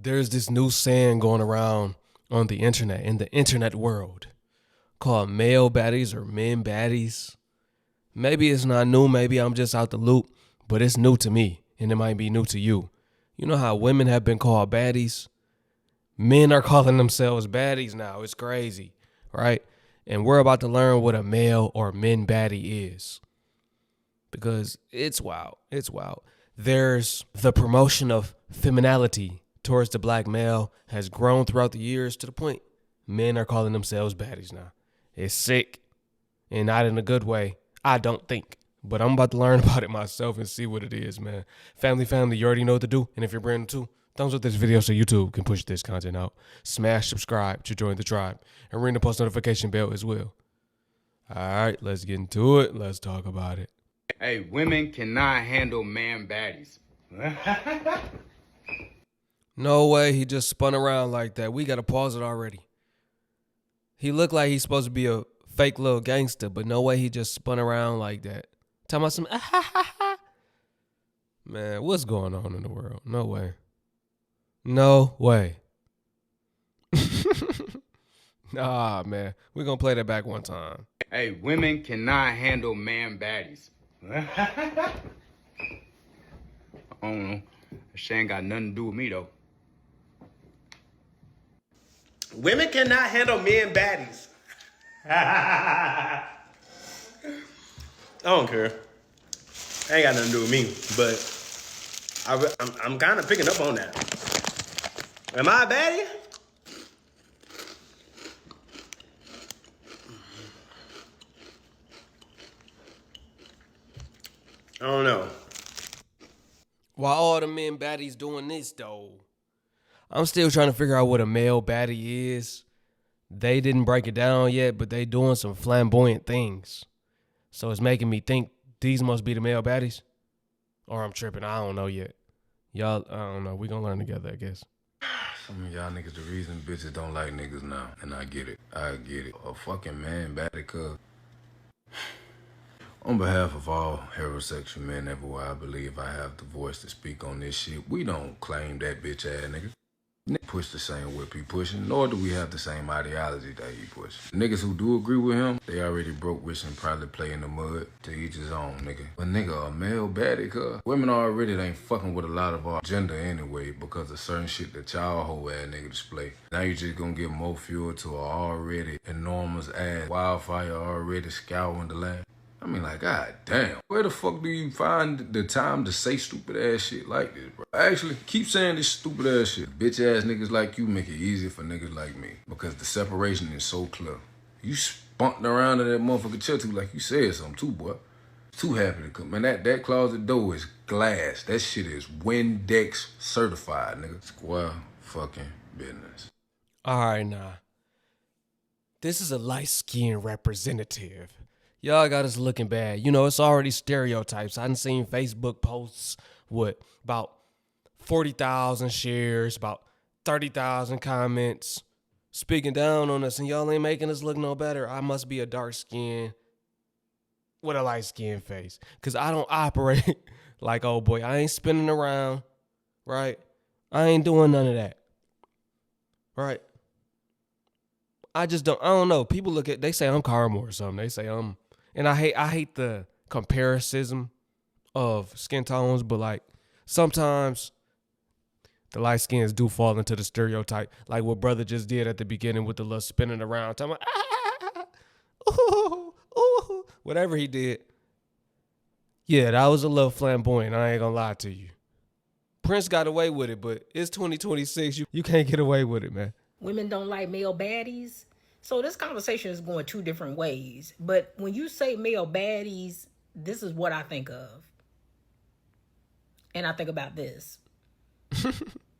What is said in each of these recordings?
There's this new saying going around on the internet, in the internet world, called male baddies or men baddies. Maybe it's not new, maybe I'm just out the loop, but it's new to me, and it might be new to you. You know how women have been called baddies? Men are calling themselves baddies now. It's crazy, right? And we're about to learn what a male or men baddie is. Because it's wild. It's wild. There's the promotion of femininity towards the black male has grown throughout the years to the point men are calling themselves baddies now. It's sick, and not in a good way, I don't think. But I'm about to learn about it myself and see what it is, man. Family, you already know what to do. And if you're brand new too, thumbs up this video so YouTube can push this content out. Smash subscribe to join the tribe. And ring the post notification bell as well. All right, let's get into it. Let's talk about it. Hey, women cannot handle man baddies. No way he just spun around like that. We got to pause it already. He looked like he's supposed to be a fake little gangster, but no way he just spun around like that. Talking about some, man, what's going on in the world? No way. No way. Nah, man. We're going to play that back one time. Hey, women cannot handle man baddies. I don't know. That shit ain't got nothing to do with me, though. Women cannot handle men baddies. I don't care. Ain't got nothing to do with me, but I'm kind of picking up on that. Am I a baddie? I don't know. While all the men baddies doing this, though, I'm still trying to figure out what a male baddie is. They didn't break it down yet, but they doing some flamboyant things. So it's making me think these must be the male baddies. Or I'm tripping. I don't know yet. Y'all, I don't know. We gonna learn together, I guess. Some of y'all niggas the reason bitches don't like niggas now. And I get it. I get it. A fucking man baddie, cuz. On behalf of all heterosexual men everywhere, I believe I have the voice to speak on this shit. We don't claim that bitch ass nigga. Nigga push the same whip he pushing, nor do we have the same ideology that he pushing. Niggas who do agree with him, they already broke wishing and probably play in the mud. To each his own, nigga. But nigga, a male baddie, cuz. Women already ain't fucking with a lot of our gender anyway because of certain shit that y'all whole ass nigga display. Now you just gonna give more fuel to a already enormous ass wildfire already scouring the land. I mean, like, god damn. Where the fuck do you find the time to say stupid ass shit like this, bro? Actually, keep saying this stupid ass shit. Bitch ass niggas like you make it easy for niggas like me. Because the separation is so clear. You spunking around in that motherfucker chair too like you said something too, boy. Too happy to come. Man, that closet door is glass. That shit is Windex certified, nigga. Square fucking business. All right, nah. This is a light-skinned representative. Y'all got us looking bad. You know, it's already stereotypes. I done seen Facebook posts with about 40,000 shares, about 30,000 comments, speaking down on us, and y'all ain't making us look no better. I must be a dark skin with a light skin face, because I don't operate like old boy. I ain't spinning around, right? I ain't doing none of that, right? I don't know. People they say I'm caramel or something. They say I'm, and I hate the comparison of skin tones, but like sometimes the light skins do fall into the stereotype, like what brother just did at the beginning with the little spinning around, talking about, ooh, ooh, whatever he did. Yeah, that was a little flamboyant. I ain't gonna lie to you. Prince got away with it, but it's 2026. You can't get away with it, man. Women don't like male baddies. So this conversation is going two different ways. But when you say male baddies, this is what I think of. And I think about this.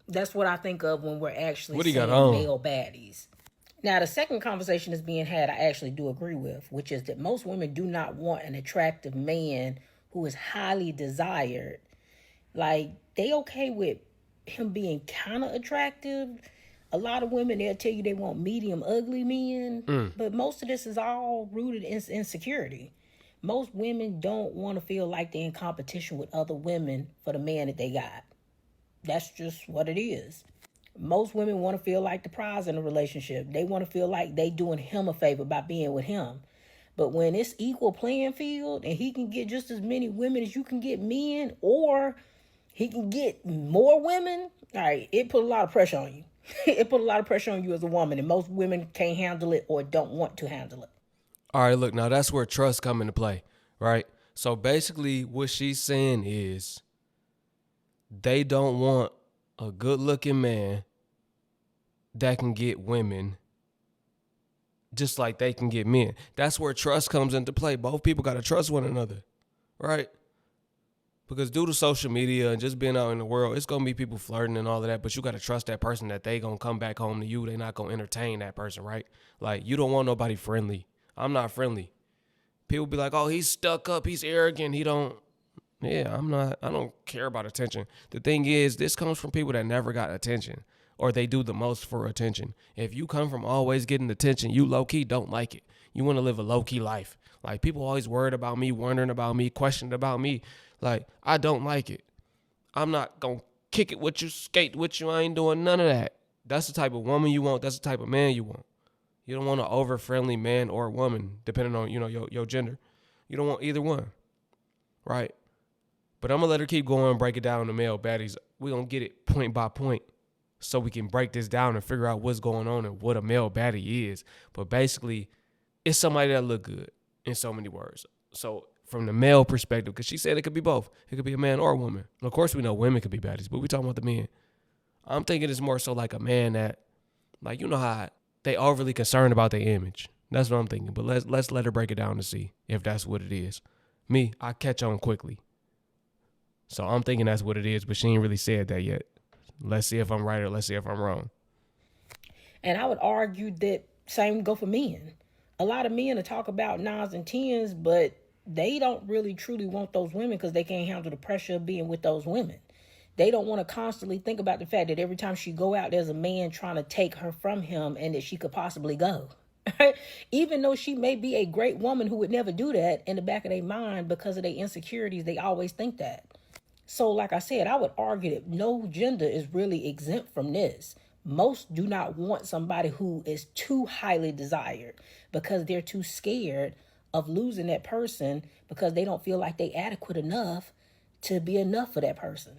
That's what I think of when we're actually saying male baddies. Now, the second conversation that's being had, I actually do agree with, which is that most women do not want an attractive man who is highly desired. Like, they okay with him being kind of attractive. A lot of women, they'll tell you they want medium ugly men. But most of this is all rooted in insecurity. Most women don't want to feel like they're in competition with other women for the man that they got. That's just what it is. Most women want to feel like the prize in a relationship. They want to feel like they doing him a favor by being with him. But when it's equal playing field and he can get just as many women as you can get men, or he can get more women, all right, it put a lot of pressure on you. It put a lot of pressure on you as a woman, and most women can't handle it or don't want to handle it. All right, look, now that's where trust come into play, right? So basically what she's saying is they don't want a good-looking man that can get women just like they can get men. That's where trust comes into play. Both people got to trust one another, right? Because due to social media and just being out in the world, it's going to be people flirting and all of that, but you got to trust that person that they going to come back home to you. They not going to entertain that person, right? Like, you don't want nobody friendly. I'm not friendly. People be like, oh, he's stuck up, he's arrogant, he don't. Yeah, I'm not. I don't care about attention. The thing is, this comes from people that never got attention, or they do the most for attention. If you come from always getting attention, you low-key don't like it. You want to live a low-key life. Like, people always worried about me, wondering about me, questioning about me. Like, I don't like it. I'm not going to kick it with you, skate with you. I ain't doing none of that. That's the type of woman you want. That's the type of man you want. You don't want an over-friendly man or woman, depending on, your gender. You don't want either one, right? But I'm going to let her keep going and break it down to male baddies. We're going to get it point by point so we can break this down and figure out what's going on and what a male baddie is. But basically, it's somebody that look good in so many words. So from the male perspective, because she said it could be both. It could be a man or a woman. And of course, we know women could be baddies, but we're talking about the men. I'm thinking it's more so like a man that, like, you know how they overly concerned about their image. That's what I'm thinking. But let's let her break it down to see if that's what it is. Me, I catch on quickly. So I'm thinking that's what it is, but she ain't really said that yet. Let's see if I'm right or let's see if I'm wrong. And I would argue that same go for men. A lot of men will talk about 9s and 10s, but they don't really truly want those women because they can't handle the pressure of being with those women. They don't want to constantly think about the fact that every time she go out, there's a man trying to take her from him and that she could possibly go. Even though she may be a great woman who would never do that, in the back of their mind, because of their insecurities, they always think that. So like I said, I would argue that no gender is really exempt from this. Most do not want somebody who is too highly desired because they're too scared of losing that person because they don't feel like they're adequate enough to be enough for that person.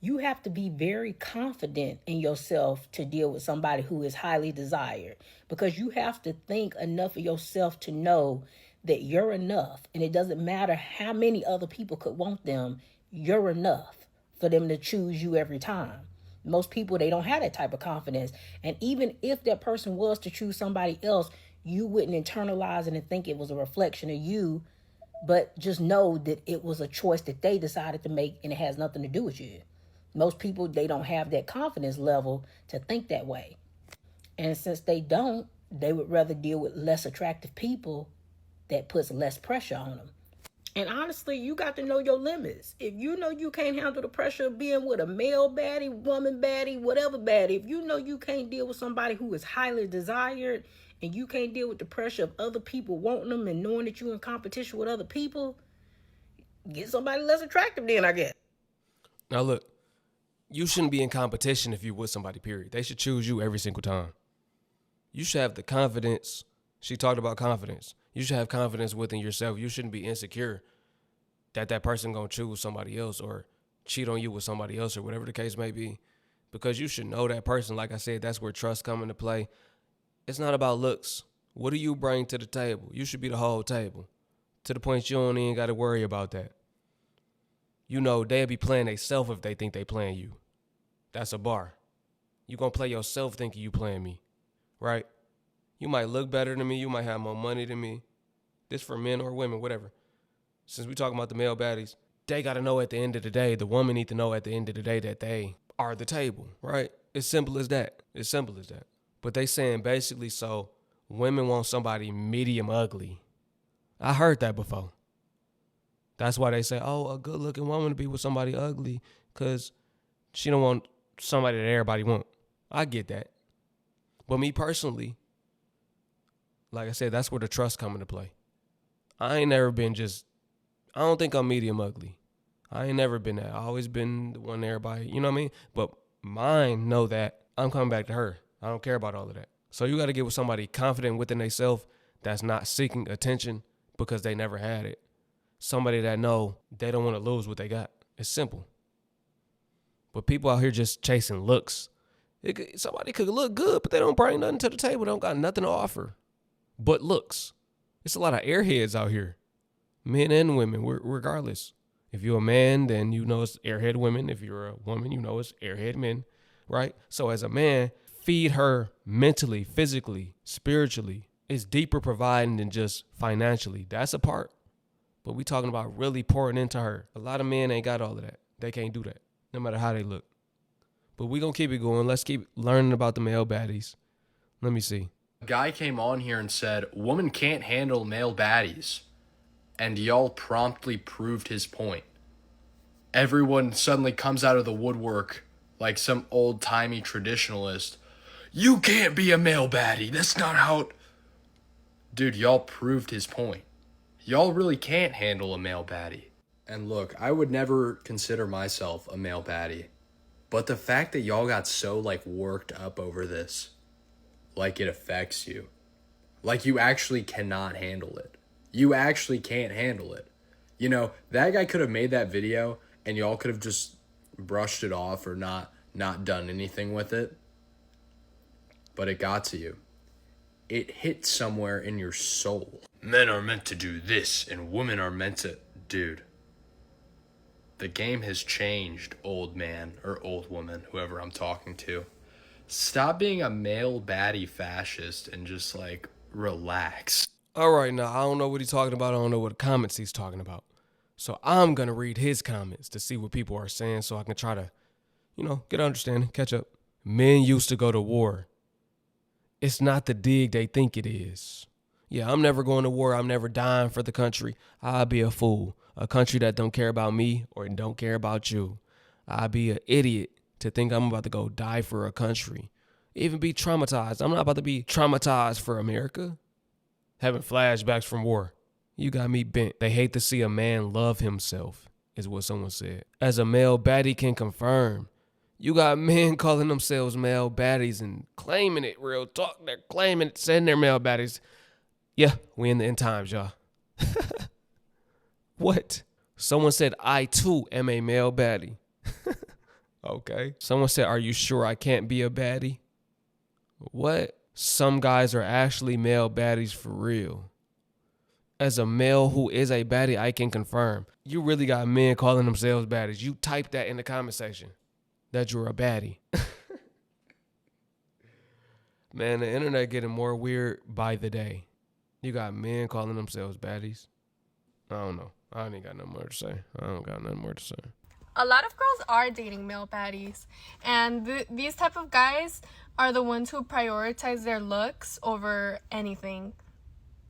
You have to be very confident in yourself to deal with somebody who is highly desired, because you have to think enough of yourself to know that you're enough. And it doesn't matter how many other people could want them. You're enough for them to choose you every time. Most people, they don't have that type of confidence. And even if that person was to choose somebody else, you wouldn't internalize it and think it was a reflection of you, but just know that it was a choice that they decided to make and it has nothing to do with you. Most people, they don't have that confidence level to think that way. And since they don't, they would rather deal with less attractive people that puts less pressure on them. And honestly, you got to know your limits. If you know you can't handle the pressure of being with a male baddie, woman baddie, whatever baddie, if you know you can't deal with somebody who is highly desired and you can't deal with the pressure of other people wanting them and knowing that you're in competition with other people, get somebody less attractive then, I guess. Now look, you shouldn't be in competition if you're with somebody, period. They should choose you every single time. You should have the confidence. She talked about confidence. You should have confidence within yourself. You shouldn't be insecure that person gonna choose somebody else or cheat on you with somebody else or whatever the case may be. Because you should know that person. Like I said, that's where trust come into play. It's not about looks. What do you bring to the table? You should be the whole table. To the point you don't even got to worry about that. You know, they'll be playing themselves if they think they playing you. That's a bar. You gonna play yourself thinking you playing me, right? You might look better than me. You might have more money than me. This for men or women, whatever. Since we talking about the male baddies, they got to know at the end of the day, the woman need to know at the end of the day that they are the table, right? It's simple as that. It's simple as that. But they saying basically, so women want somebody medium ugly. I heard that before. That's why they say, oh, a good looking woman to be with somebody ugly because she don't want somebody that everybody want. I get that. But me personally, like I said, that's where the trust come into play. I ain't never been I don't think I'm medium ugly. I ain't never been that. I always been the one everybody, you know what I mean? But mine know that I'm coming back to her. I don't care about all of that. So you got to get with somebody confident within themselves that's not seeking attention because they never had it. Somebody that know they don't want to lose what they got. It's simple. But people out here just chasing looks. Somebody could look good, but they don't bring nothing to the table. They don't got nothing to offer but looks. It's a lot of airheads out here, men and women, regardless. If you're a man, then you know it's airhead women. If you're a woman, you know it's airhead men, right? So as a man, feed her mentally, physically, spiritually. It's deeper providing than just financially. That's a part. But we talking about really pouring into her. A lot of men ain't got all of that. They can't do that, no matter how they look. But we gonna keep it going. Let's keep learning about the male baddies. Let me see. A guy came on here and said, women can't handle male baddies. And y'all promptly proved his point. Everyone suddenly comes out of the woodwork like some old-timey traditionalist. You can't be a male baddie. That's not how it... Dude, y'all proved his point. Y'all really can't handle a male baddie. And look, I would never consider myself a male baddie. But the fact that y'all got so, worked up over this, like it affects you. Like you actually cannot handle it. You actually can't handle it. You know, that guy could have made that video and y'all could have just brushed it off or not done anything with it. But it got to you. It hit somewhere in your soul. Men are meant to do this and women are meant to... Dude. The game has changed, old man or old woman, whoever I'm talking to. Stop being a male baddie fascist and just, relax. All right, now, I don't know what he's talking about. I don't know what comments he's talking about. So I'm going to read his comments to see what people are saying so I can try to, get an understanding, catch up. Men used to go to war. It's not the dig they think it is. Yeah, I'm never going to war. I'm never dying for the country. I'd be a fool. A country that don't care about me or don't care about you. I'd be an idiot to think I'm about to go die for a country. Even be traumatized. I'm not about to be traumatized for America. Having flashbacks from war. You got me bent. They hate to see a man love himself, is what someone said. As a male baddie can confirm, you got men calling themselves male baddies and claiming it. Real talk. They're claiming it, saying they're male baddies. Yeah, we in the end times, y'all. What? Someone said, I too am a male baddie. Okay. Someone said, are you sure I can't be a baddie? What? Some guys are actually male baddies for real. As a male who is a baddie, I can confirm. You really got men calling themselves baddies. You type that in the comment section that you're a baddie. Man, the internet getting more weird by the day. You got men calling themselves baddies. I don't know. I ain't got nothing more to say. I don't got nothing more to say. A lot of girls are dating male baddies. And these type of guys are the ones who prioritize their looks over anything.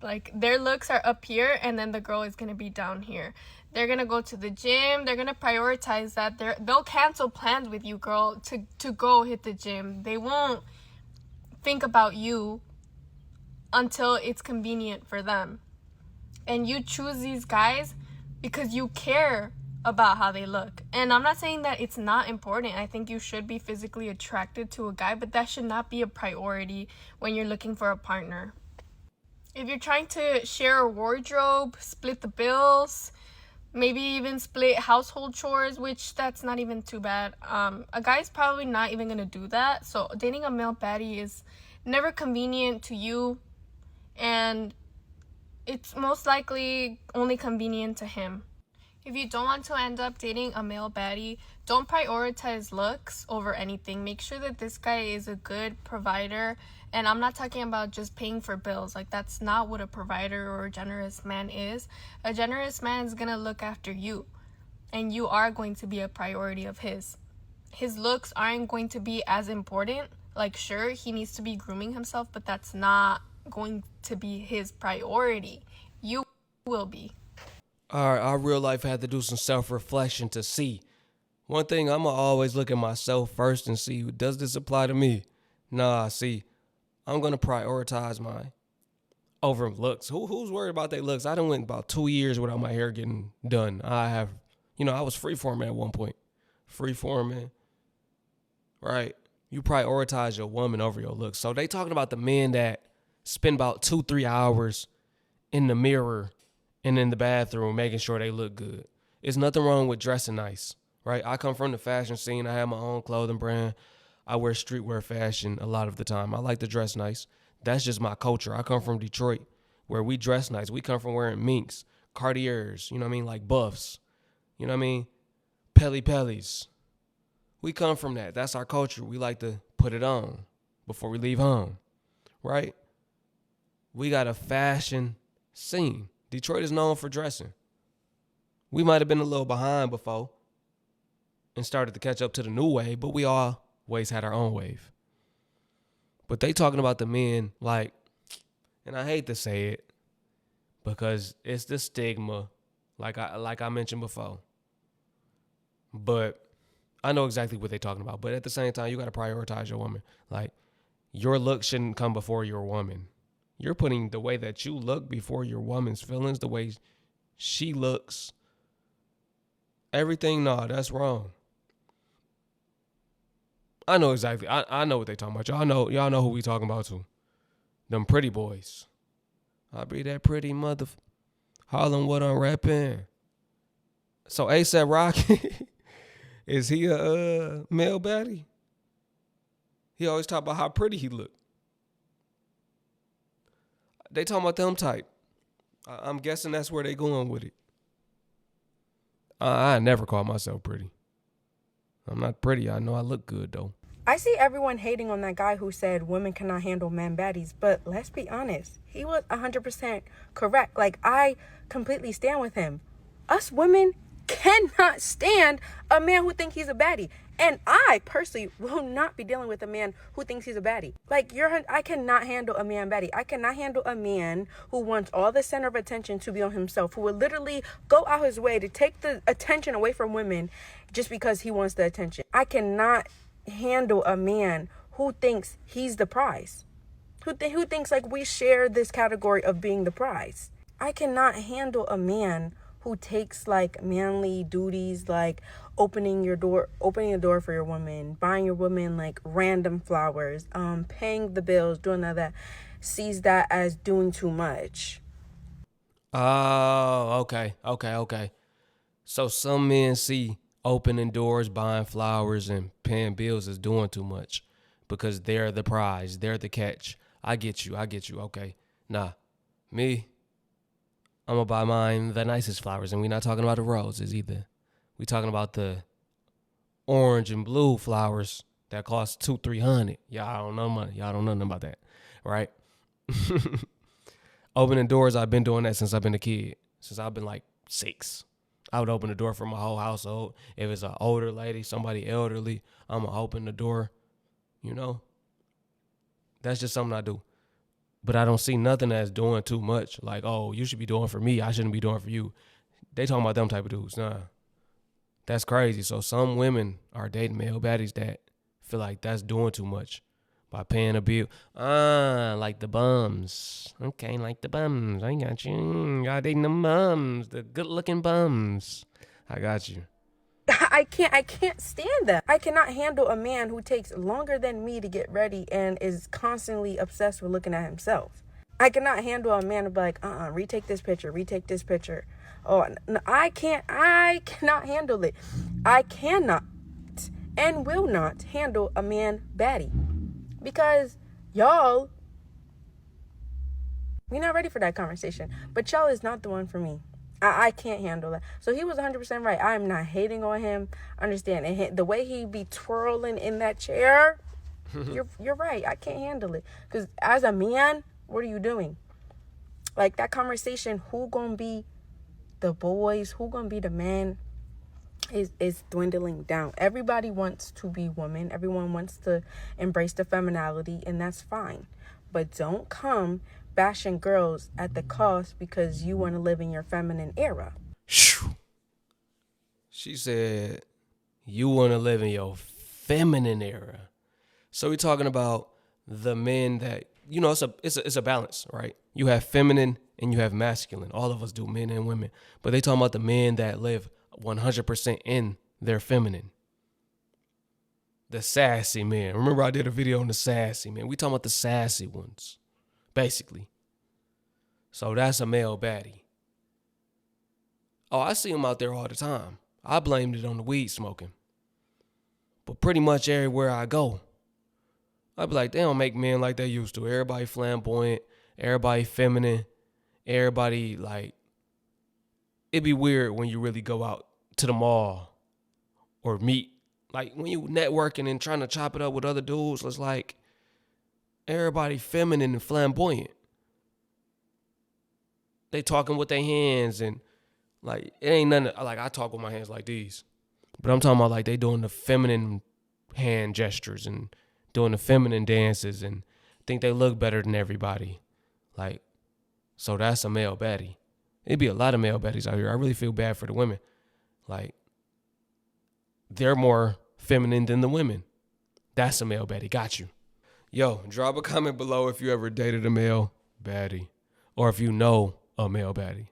Like, their looks are up here, and then the girl is going to be down here. They're going to go to the gym. They're going to prioritize that. They'll cancel plans with you, girl, to go hit the gym. They won't think about you until it's convenient for them. And you choose these guys because you care about how they look. And I'm not saying that it's not important. I think you should be physically attracted to a guy, but that should not be a priority when you're looking for a partner. If you're trying to share a wardrobe, split the bills, maybe even split household chores, which that's not even too bad. A guy's probably not even going to do that. So dating a male baddie is never convenient to you, and it's most likely only convenient to him. If you don't want to end up dating a male baddie, don't prioritize looks over anything. Make sure that this guy is a good provider. And I'm not talking about just paying for bills. Like, that's not what a provider or a generous man is. A generous man is going to look after you. And you are going to be a priority of his. His looks aren't going to be as important. Like, sure, he needs to be grooming himself, but that's not going to be his priority. You will be. All right, our real life had to do some self-reflection to see. One thing, I'm going to always look at myself first and see, does this apply to me? Nah, see, I'm going to prioritize mine over looks. Who's worried about their looks? I done went about 2 years without my hair getting done. I was freeforming at one point. Freeforming, right? You prioritize your woman over your looks. So they talking about the men that spend about 2-3 hours in the mirror and in the bathroom making sure they look good. There's nothing wrong with dressing nice, right? I come from the fashion scene. I have my own clothing brand. I wear streetwear fashion a lot of the time. I like to dress nice. That's just my culture. I come from Detroit where we dress nice. We come from wearing minks, Cartiers, you know what I mean? Like buffs, you know what I mean? Pellies. We come from that. That's our culture. We like to put it on before we leave home, right? We got a fashion scene. Detroit is known for dressing. We might have been a little behind before and started to catch up to the new wave, but we always had our own wave. But they talking about the men like, and I hate to say it because it's the stigma, like I mentioned before. But I know exactly what they're talking about. But at the same time, you got to prioritize your woman. Like, your look shouldn't come before your woman. You're putting the way that you look before your woman's feelings, the way she looks. Everything, no, that's wrong. I know exactly. I know what they talking about. Y'all know who we talking about too. Them pretty boys. I be that pretty mother. Harlem, what I'm rapping. So ASAP Rocky, is he a male baddie? He always talk about how pretty he look. They talking about them type. I'm guessing that's where they going with it. I never call myself pretty. I'm not pretty. I know I look good though. I see everyone hating on that guy who said women cannot handle man baddies, but let's be honest. He was 100% correct. Like, I completely stand with him. Us women cannot stand a man who thinks he's a baddie. And I personally will not be dealing with a man who thinks he's a baddie. Like, I cannot handle a man baddie. I cannot handle a man who wants all the center of attention to be on himself, who will literally go out his way to take the attention away from women just because he wants the attention. I cannot handle a man who thinks he's the prize, who thinks like we share this category of being the prize. I cannot handle a man who takes like manly duties, like opening the door for your woman, buying your woman like random flowers, paying the bills, doing all that, sees that as doing too much. Oh, okay. So some men see opening doors, buying flowers, and paying bills is doing too much because they're the prize, they're the catch. I get you. Okay. Nah, me, I'm gonna buy mine the nicest flowers, and we're not talking about the roses either. We talking about the orange and blue flowers that cost $200-$300. Y'all don't know money. Y'all don't know nothing about that, right? Opening doors, I've been doing that since I've been a kid, since I've been like 6. I would open the door for my whole household. If it's an older lady, somebody elderly, I'm going to open the door, you know. That's just something I do. But I don't see nothing that's doing too much. Like, oh, you should be doing for me. I shouldn't be doing for you. They talking about them type of dudes. Nah, that's crazy. So some women are dating male baddies that feel like that's doing too much by paying a bill. Like the bums. Okay, like the bums. I got you. Y'all dating them bums, the good-looking bums. I got you. I can't stand that. I cannot handle a man who takes longer than me to get ready and is constantly obsessed with looking at himself. I cannot handle a man who be like, retake this picture. Oh, no, I cannot handle it. I cannot and will not handle a man baddie. Because y'all, we're not ready for that conversation. But y'all is not the one for me. I can't handle that. So he was 100% right. I'm not hating on him. Understand. And the way he be twirling in that chair, you're right. I can't handle it. Because as a man, what are you doing? Like that conversation, who gonna be the boys? Who gonna be the men? Is dwindling down. Everybody wants to be woman. Everyone wants to embrace the femininity, and that's fine. But don't come bashing girls at the cost because you want to live in your feminine era. She said, you want to live in your feminine era. So we're talking about the men that, you know, it's a balance, right? You have feminine and you have masculine. All of us do, men and women. But they talking about the men that live 100% in their feminine. the sassy men. Remember I did a video on the sassy men. We talking about the sassy ones, basically. So that's a male baddie. Oh, I see them out there all the time. I blamed it on the weed smoking. But pretty much everywhere I go, I be like, they don't make men like they used to. Everybody flamboyant, everybody feminine, everybody like, it'd be weird when you really go out to the mall or meet. Like when you networking and trying to chop it up with other dudes, it's like everybody feminine and flamboyant. They talking with their hands and like it ain't nothing. Like I talk with my hands like these, but I'm talking about like they doing the feminine hand gestures and doing the feminine dances and think they look better than everybody. Like, so that's a male baddie. It'd be a lot of male baddies out here. I really feel bad for the women. Like, they're more feminine than the women. That's a male baddie. Got you. Yo, drop a comment below if you ever dated a male baddie or if you know a male baddie.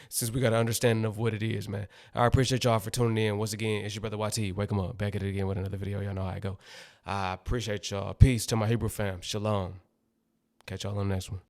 Since we got an understanding of what it is, man. I appreciate y'all for tuning in. Once again, it's your brother YT. Wake 'em up. Back at it again with another video. Y'all know how I go. I appreciate y'all. Peace to my Hebrew fam. Shalom. Catch y'all on the next one.